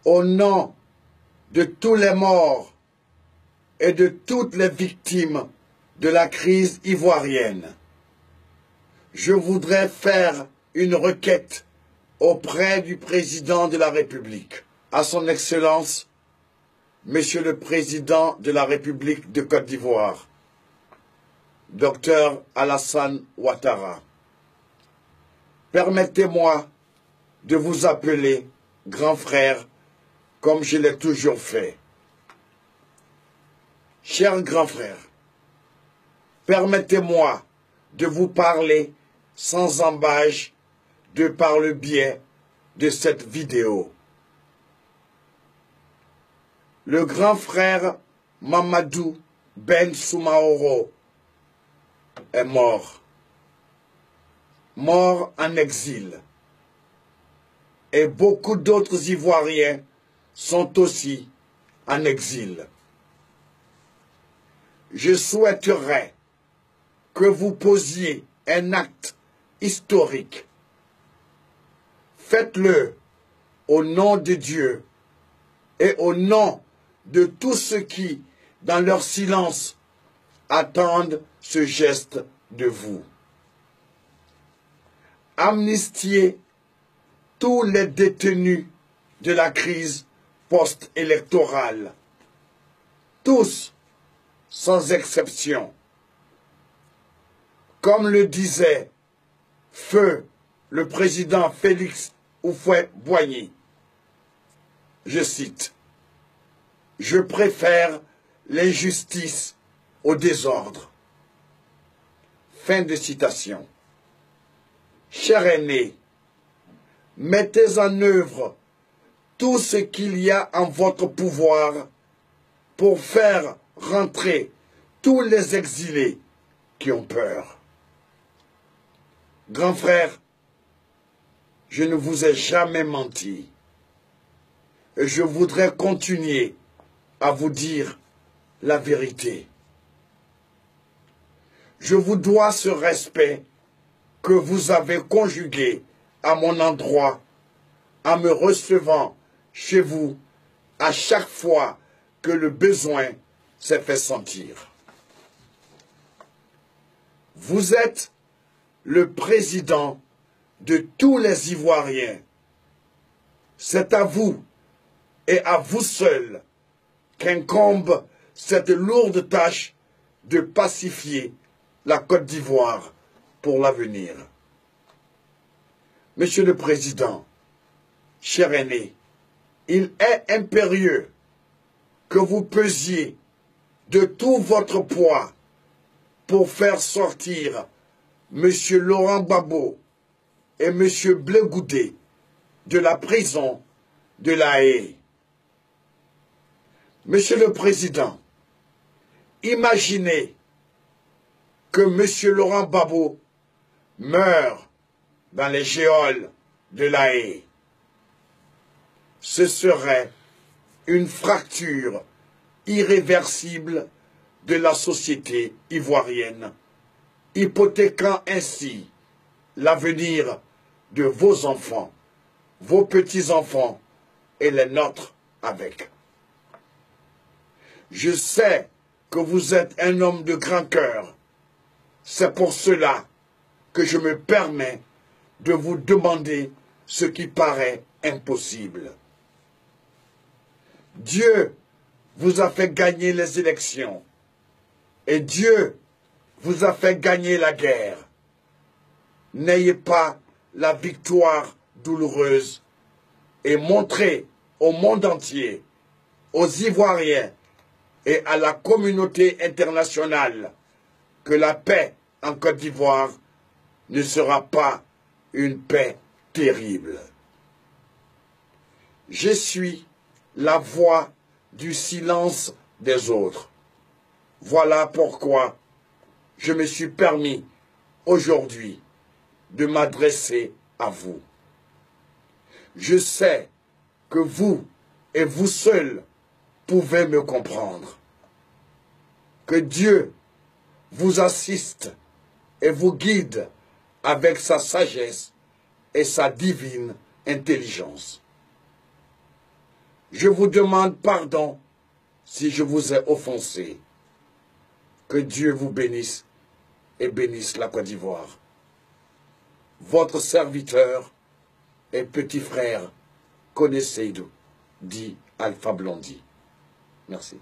au nom de tous les morts et de toutes les victimes de la crise ivoirienne, je voudrais faire une requête auprès du président de la République, à son Excellence, Monsieur le Président de la République de Côte d'Ivoire, Dr Alassane Ouattara. Permettez-moi de vous appeler grand frère comme je l'ai toujours fait. Cher grand frère, permettez-moi de vous parler sans embâche de par le biais de cette vidéo. Le grand frère Mamadou Ben Soumaoro est mort. Mort en exil. Et beaucoup d'autres Ivoiriens sont aussi en exil. Je souhaiterais que vous posiez un acte historique. Faites-le au nom de Dieu et au nom de tous ceux qui, dans leur silence, attendent ce geste de vous. Amnistiez tous les détenus de la crise post-électorale. Tous, sans exception. Comme le disait feu le président Félix Houphouët-Boigny, je cite, « Je préfère l'injustice au désordre. » Fin de citation. Chers aînés, mettez en œuvre tout ce qu'il y a en votre pouvoir pour faire rentrer tous les exilés qui ont peur. Grand frère, je ne vous ai jamais menti. Et je voudrais continuer à vous dire la vérité. Je vous dois ce respect que vous avez conjugué à mon endroit en me recevant chez vous à chaque fois que le besoin s'est fait sentir. Vous êtes le président de tous les Ivoiriens. C'est à vous et à vous seul qu'incombe cette lourde tâche de pacifier la Côte d'Ivoire pour l'avenir. Monsieur le Président, cher aîné, il est impérieux que vous pesiez de tout votre poids pour faire sortir M. Laurent Gbagbo et M. Blé Goudé de la prison de La Haye. Monsieur le Président, imaginez que M. Laurent Gbagbo meure dans les geôles de La Haye. Ce serait une fracture irréversible de la société ivoirienne, hypothéquant ainsi l'avenir de vos enfants, vos petits-enfants et les nôtres avec. Je sais que vous êtes un homme de grand cœur. C'est pour cela que je me permets de vous demander ce qui paraît impossible. Dieu vous a fait gagner les élections et Dieu vous a fait gagner la guerre. N'ayez pas la victoire douloureuse et montrez au monde entier, aux Ivoiriens et à la communauté internationale que la paix en Côte d'Ivoire ne sera pas une paix terrible. Je suis la voix du silence des autres. Voilà pourquoi je me suis permis aujourd'hui de m'adresser à vous. Je sais que vous et vous seuls pouvez me comprendre. Que Dieu vous assiste et vous guide avec sa sagesse et sa divine intelligence. Je vous demande pardon si je vous ai offensé. Que Dieu vous bénisse et bénisse la Côte d'Ivoire. Votre serviteur et petit frère, Koné Seydou, dit Alpha Blondy. Merci.